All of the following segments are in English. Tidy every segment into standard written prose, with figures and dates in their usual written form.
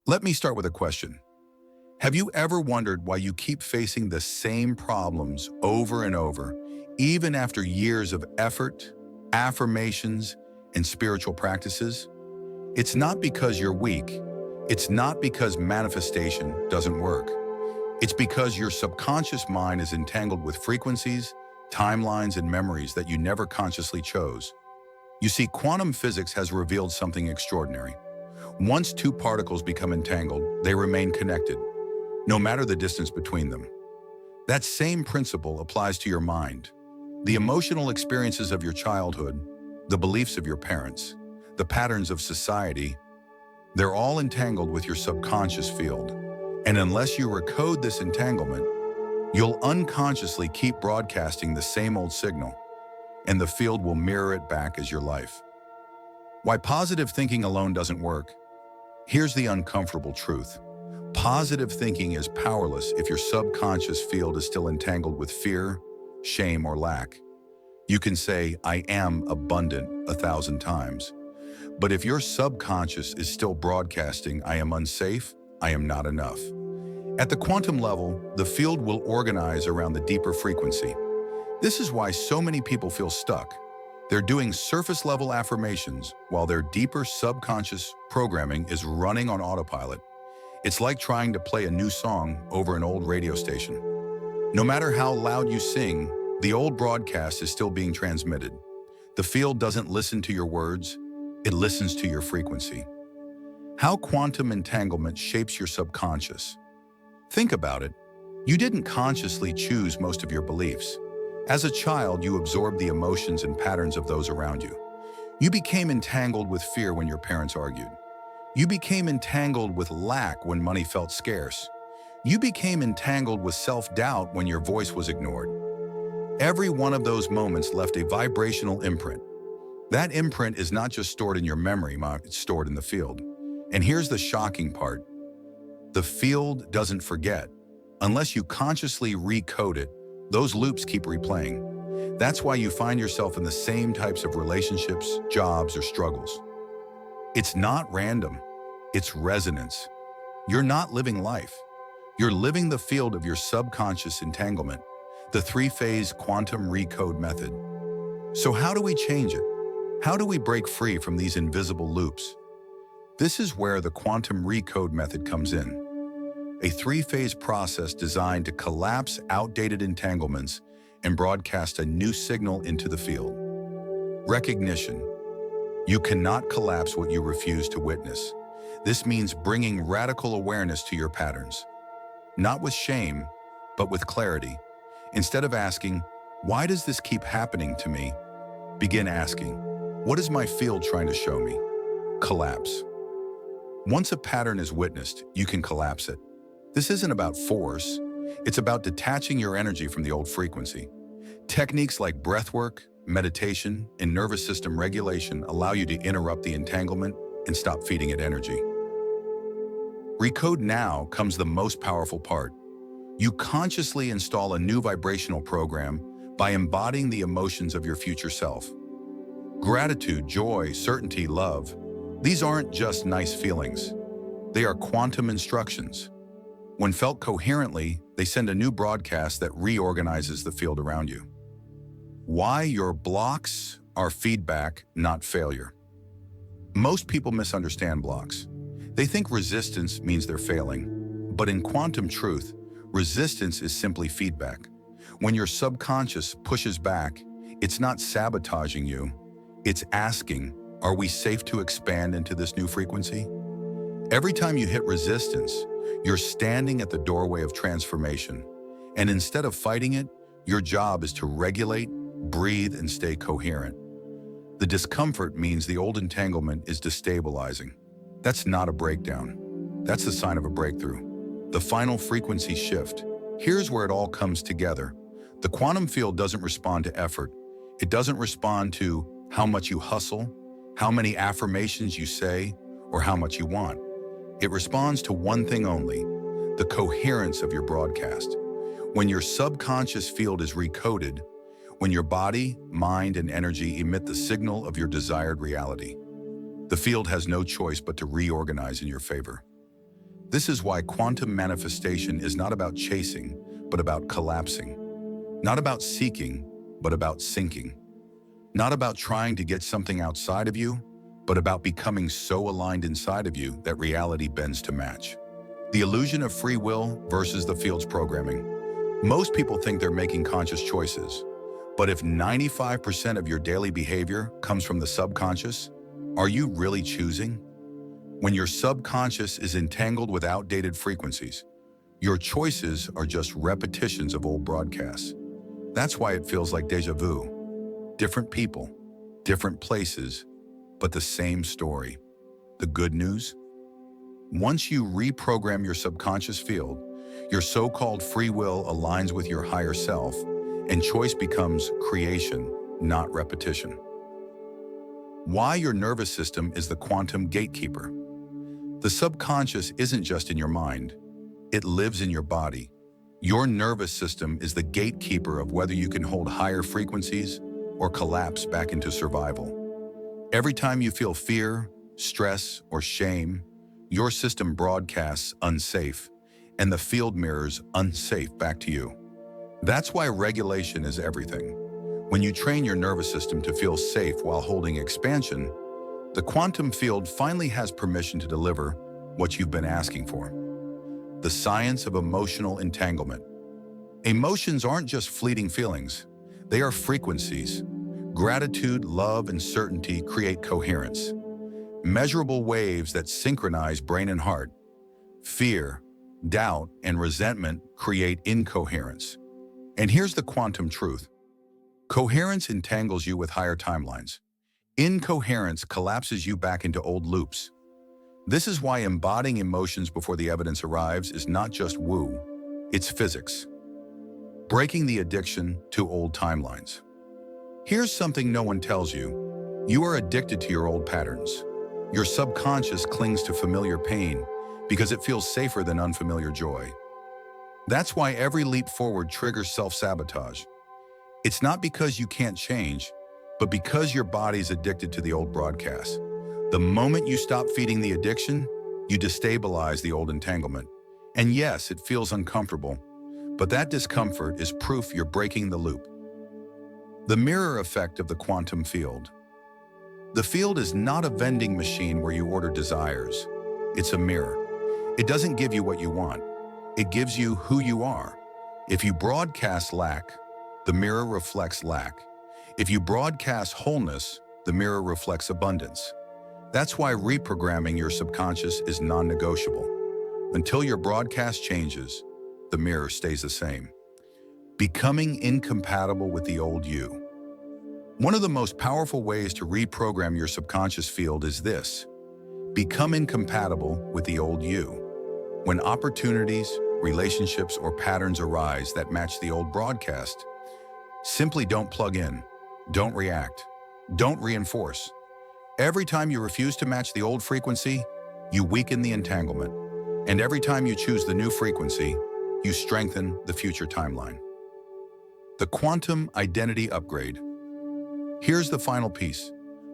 Let me start with a question. Have you ever wondered why you keep facing the same problems over and over, even after years of effort, affirmations, and spiritual practices? It's not because you're weak. It's not because manifestation doesn't work. It's because your subconscious mind is entangled with frequencies, timelines, and memories that you never consciously chose. You see, quantum physics has revealed something extraordinary. Once two particles become entangled, they remain connected, no matter the distance between them. That same principle applies to your mind. The emotional experiences of your childhood, the beliefs of your parents, the patterns of society, they're all entangled with your subconscious field. And unless you recode this entanglement, you'll unconsciously keep broadcasting the same old signal, and the field will mirror it back as your life. Why positive thinking alone doesn't work? Here's the uncomfortable truth. Positive thinking is powerless if your subconscious field is still entangled with fear, shame, or lack. You can say, "I am abundant," 1,000 times. But if your subconscious is still broadcasting, "I am unsafe," "I am not enough." At the quantum level, the field will organize around the deeper frequency. This is why so many people feel stuck. They're doing surface-level affirmations while their deeper subconscious programming is running on autopilot. It's like trying to play a new song over an old radio station. No matter how loud you sing, the old broadcast is still being transmitted. The field doesn't listen to your words, it listens to your frequency. How quantum entanglement shapes your subconscious. Think about it. You didn't consciously choose most of your beliefs. As a child, you absorbed the emotions and patterns of those around you. You became entangled with fear when your parents argued. You became entangled with lack when money felt scarce. You became entangled with self-doubt when your voice was ignored. Every one of those moments left a vibrational imprint. That imprint is not just stored in your memory, it's stored in the field. And here's the shocking part. The field doesn't forget. Unless you consciously recode it, those loops keep replaying. That's why you find yourself in the same types of relationships, jobs, or struggles. It's not random. It's resonance. You're not living life. You're living the field of your subconscious entanglement, the three-phase quantum recode method. So how do we change it? How do we break free from these invisible loops? This is where the quantum recode method comes in. A three-phase process designed to collapse outdated entanglements and broadcast a new signal into the field. Recognition. You cannot collapse what you refuse to witness. This means bringing radical awareness to your patterns. Not with shame, but with clarity. Instead of asking, "Why does this keep happening to me?" begin asking, "What is my field trying to show me?" Collapse. Once a pattern is witnessed, you can collapse it. This isn't about force. It's about detaching your energy from the old frequency. Techniques like breathwork, meditation, and nervous system regulation allow you to interrupt the entanglement and stop feeding it energy. Recode now comes the most powerful part. You consciously install a new vibrational program by embodying the emotions of your future self. Gratitude, joy, certainty, love. These aren't just nice feelings. They are quantum instructions. When felt coherently, they send a new broadcast that reorganizes the field around you. Why your blocks are feedback, not failure. Most people misunderstand blocks. They think resistance means they're failing. But in quantum truth, resistance is simply feedback. When your subconscious pushes back, it's not sabotaging you. It's asking, are we safe to expand into this new frequency? Every time you hit resistance, you're standing at the doorway of transformation. And instead of fighting it, your job is to regulate, breathe, and stay coherent. The discomfort means the old entanglement is destabilizing. That's not a breakdown. That's the sign of a breakthrough. The final frequency shift. Here's where it all comes together. The quantum field doesn't respond to effort. It doesn't respond to how much you hustle, how many affirmations you say, or how much you want. It responds to one thing only, the coherence of your broadcast. When your subconscious field is recoded, when your body, mind, and energy emit the signal of your desired reality, the field has no choice but to reorganize in your favor. This is why quantum manifestation is not about chasing, but about collapsing. Not about seeking, but about sinking. Not about trying to get something outside of you, but about becoming so aligned inside of you that reality bends to match. The illusion of free will versus the field's programming. Most people think they're making conscious choices. But if 95% of your daily behavior comes from the subconscious, are you really choosing? When your subconscious is entangled with outdated frequencies, your choices are just repetitions of old broadcasts. That's why it feels like déjà vu. Different people, different places, but the same story. The good news? Once you reprogram your subconscious field, your so-called free will aligns with your higher self, and choice becomes creation, not repetition. Why your nervous system is the quantum gatekeeper. The subconscious isn't just in your mind, it lives in your body. Your nervous system is the gatekeeper of whether you can hold higher frequencies or collapse back into survival. Every time you feel fear, stress, or shame, your system broadcasts unsafe, and the field mirrors unsafe back to you. That's why regulation is everything. When you train your nervous system to feel safe while holding expansion, the quantum field finally has permission to deliver what you've been asking for. The science of emotional entanglement. Emotions aren't just fleeting feelings. They are frequencies. Gratitude, love, and certainty create coherence. Measurable waves that synchronize brain and heart. Fear, doubt, and resentment create incoherence. And here's the quantum truth. Coherence entangles you with higher timelines. Incoherence collapses you back into old loops. This is why embodying emotions before the evidence arrives is not just woo, it's physics. Breaking the addiction to old timelines. Here's something no one tells you. You are addicted to your old patterns. Your subconscious clings to familiar pain because it feels safer than unfamiliar joy. That's why every leap forward triggers self-sabotage. It's not because you can't change, but because your body's addicted to the old broadcast. The moment you stop feeding the addiction, you destabilize the old entanglement. And yes, it feels uncomfortable, but that discomfort is proof you're breaking the loop. The mirror effect of the quantum field. The field is not a vending machine where you order desires. It's a mirror. It doesn't give you what you want. It gives you who you are. If you broadcast lack, the mirror reflects lack. If you broadcast wholeness, the mirror reflects abundance. That's why reprogramming your subconscious is non-negotiable. Until your broadcast changes, the mirror stays the same. Becoming incompatible with the old you. One of the most powerful ways to reprogram your subconscious field is this. Become incompatible with the old you. When opportunities, relationships, or patterns arise that match the old broadcast, simply don't plug in, don't react, don't reinforce. Every time you refuse to match the old frequency, you weaken the entanglement. And every time you choose the new frequency, you strengthen the future timeline. The quantum identity upgrade. Here's the final piece.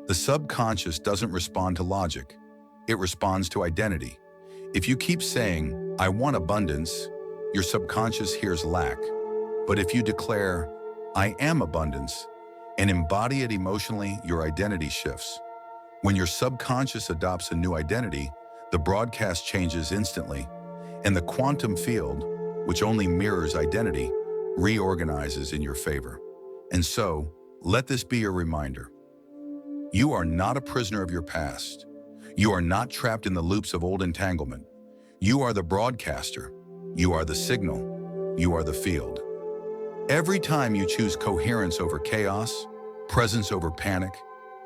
The subconscious doesn't respond to logic. It responds to identity. If you keep saying, I want abundance, your subconscious hears lack. But if you declare, I am abundance, and embody it emotionally, your identity shifts. When your subconscious adopts a new identity, the broadcast changes instantly, and the quantum field, which only mirrors identity, reorganizes in your favor. And so, let this be your reminder. You are not a prisoner of your past. You are not trapped in the loops of old entanglement. You are the broadcaster. You are the signal. You are the field. Every time you choose coherence over chaos, presence over panic,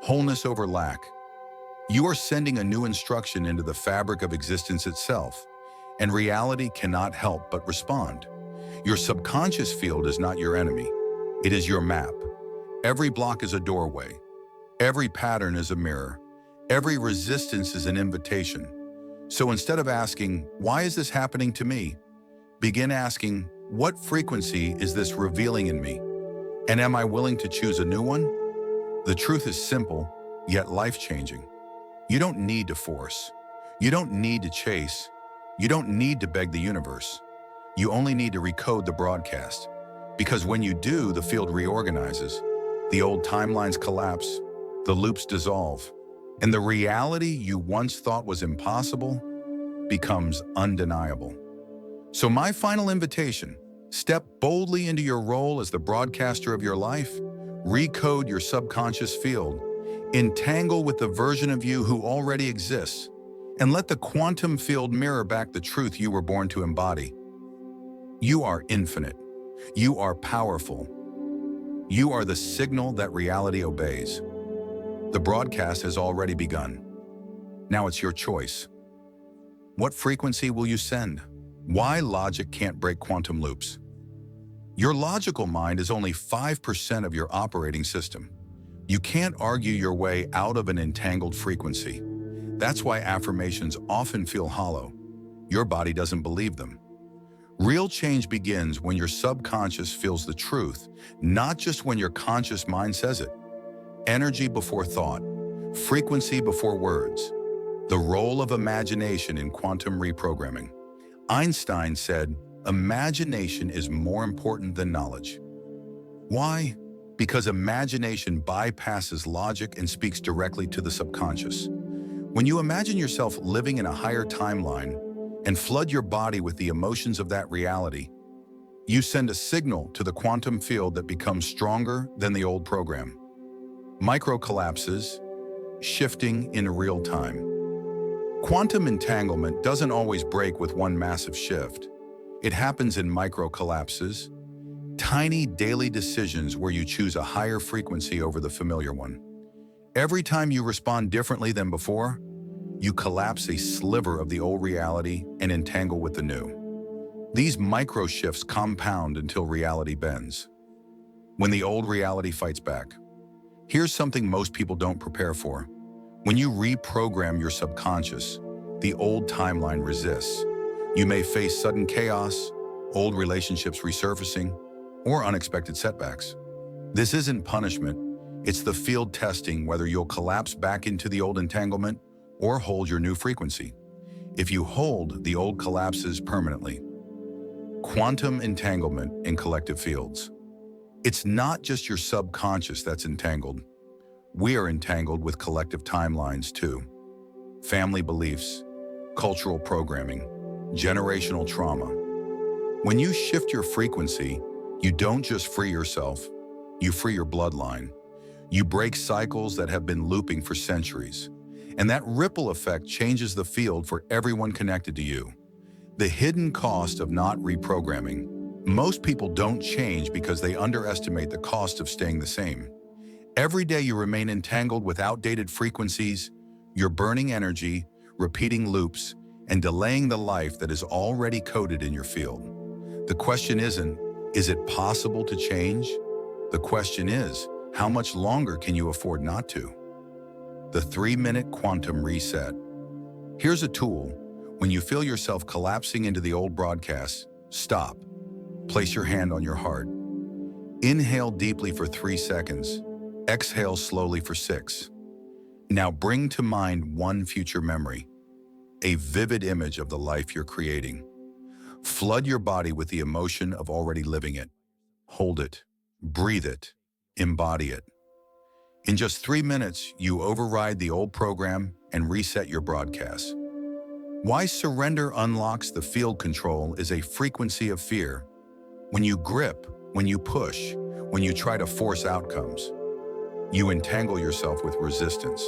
wholeness over lack, you are sending a new instruction into the fabric of existence itself, and reality cannot help but respond. Your subconscious field is not your enemy. It is your map. Every block is a doorway. Every pattern is a mirror. Every resistance is an invitation. So instead of asking, why is this happening to me? Begin asking, what frequency is this revealing in me? And am I willing to choose a new one? The truth is simple, yet life-changing. You don't need to force. You don't need to chase. You don't need to beg the universe. You only need to recode the broadcast. Because when you do, the field reorganizes. The old timelines collapse, the loops dissolve, and the reality you once thought was impossible becomes undeniable. So my final invitation, step boldly into your role as the broadcaster of your life, recode your subconscious field, entangle with the version of you who already exists, and let the quantum field mirror back the truth you were born to embody. You are infinite. You are powerful. You are the signal that reality obeys. The broadcast has already begun. Now it's your choice. What frequency will you send? Why logic can't break quantum loops? Your logical mind is only 5% of your operating system. You can't argue your way out of an entangled frequency. That's why affirmations often feel hollow. Your body doesn't believe them. Real change begins when your subconscious feels the truth, not just when your conscious mind says it. Energy before thought, frequency before words. The role of imagination in quantum reprogramming. Einstein said, imagination is more important than knowledge. Why? Because imagination bypasses logic and speaks directly to the subconscious. When you imagine yourself living in a higher timeline and flood your body with the emotions of that reality, you send a signal to the quantum field that becomes stronger than the old program. Micro collapses, shifting in real time. Quantum entanglement doesn't always break with one massive shift. It happens in micro collapses, tiny daily decisions where you choose a higher frequency over the familiar one. Every time you respond differently than before, you collapse a sliver of the old reality and entangle with the new. These micro shifts compound until reality bends. When the old reality fights back, here's something most people don't prepare for. When you reprogram your subconscious, the old timeline resists. You may face sudden chaos, old relationships resurfacing, or unexpected setbacks. This isn't punishment, it's the field testing whether you'll collapse back into the old entanglement or hold your new frequency. If you hold, the old collapses permanently. Quantum entanglement in collective fields. It's not just your subconscious that's entangled. We are entangled with collective timelines too. Family beliefs, cultural programming, generational trauma. When you shift your frequency, you don't just free yourself, you free your bloodline. You break cycles that have been looping for centuries. And that ripple effect changes the field for everyone connected to you. The hidden cost of not reprogramming. Most people don't change because they underestimate the cost of staying the same. Every day you remain entangled with outdated frequencies, you're burning energy, repeating loops, and delaying the life that is already coded in your field. The question isn't, is it possible to change? The question is, how much longer can you afford not to? The 3-minute quantum reset. Here's a tool. When you feel yourself collapsing into the old broadcast, stop. Place your hand on your heart. Inhale deeply for 3 seconds. Exhale slowly for 6. Now bring to mind one future memory, a vivid image of the life you're creating. Flood your body with the emotion of already living it. Hold it, breathe it, embody it. In just 3 minutes, you override the old program and reset your broadcast. Why surrender unlocks the field control is a frequency of fear. When you grip, when you push, when you try to force outcomes, you entangle yourself with resistance.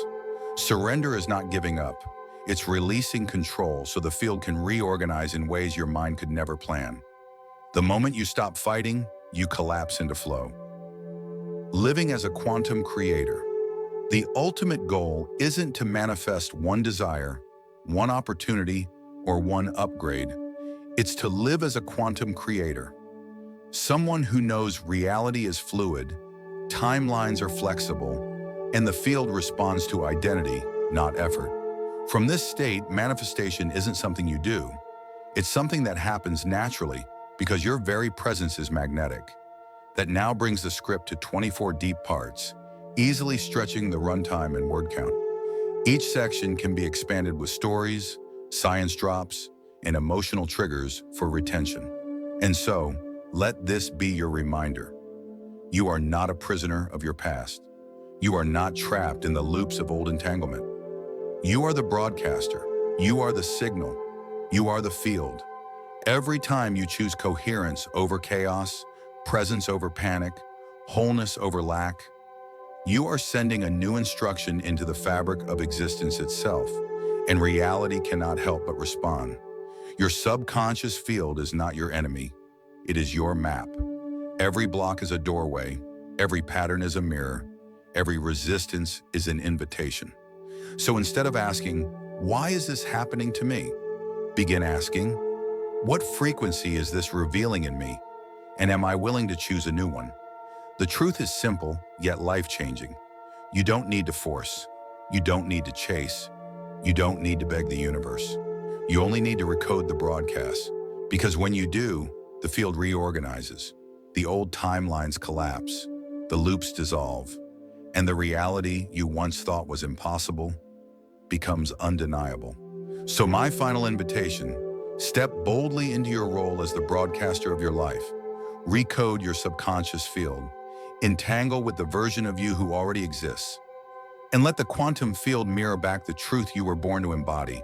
Surrender is not giving up. It's releasing control so the field can reorganize in ways your mind could never plan. The moment you stop fighting, you collapse into flow. Living as a quantum creator. The ultimate goal isn't to manifest one desire, one opportunity, or one upgrade. It's to live as a quantum creator. Someone who knows reality is fluid, timelines are flexible, and the field responds to identity, not effort. From this state, manifestation isn't something you do. It's something that happens naturally because your very presence is magnetic. That now brings the script to 24 deep parts, easily stretching the runtime and word count. Each section can be expanded with stories, science drops, and emotional triggers for retention. And so, let this be your reminder. You are not a prisoner of your past. You are not trapped in the loops of old entanglement. You are the broadcaster. You are the signal. You are the field. Every time you choose coherence over chaos, presence over panic, wholeness over lack, you are sending a new instruction into the fabric of existence itself, and reality cannot help but respond. Your subconscious field is not your enemy. It is your map. Every block is a doorway. Every pattern is a mirror. Every resistance is an invitation. So instead of asking, why is this happening to me? Begin asking, what frequency is this revealing in me? And am I willing to choose a new one? The truth is simple, yet life-changing. You don't need to force. You don't need to chase. You don't need to beg the universe. You only need to recode the broadcast. Because when you do, the field reorganizes. The old timelines collapse. The loops dissolve. And the reality you once thought was impossible becomes undeniable. So my final invitation, step boldly into your role as the broadcaster of your life. Recode your subconscious field. Entangle with the version of you who already exists. And let the quantum field mirror back the truth you were born to embody.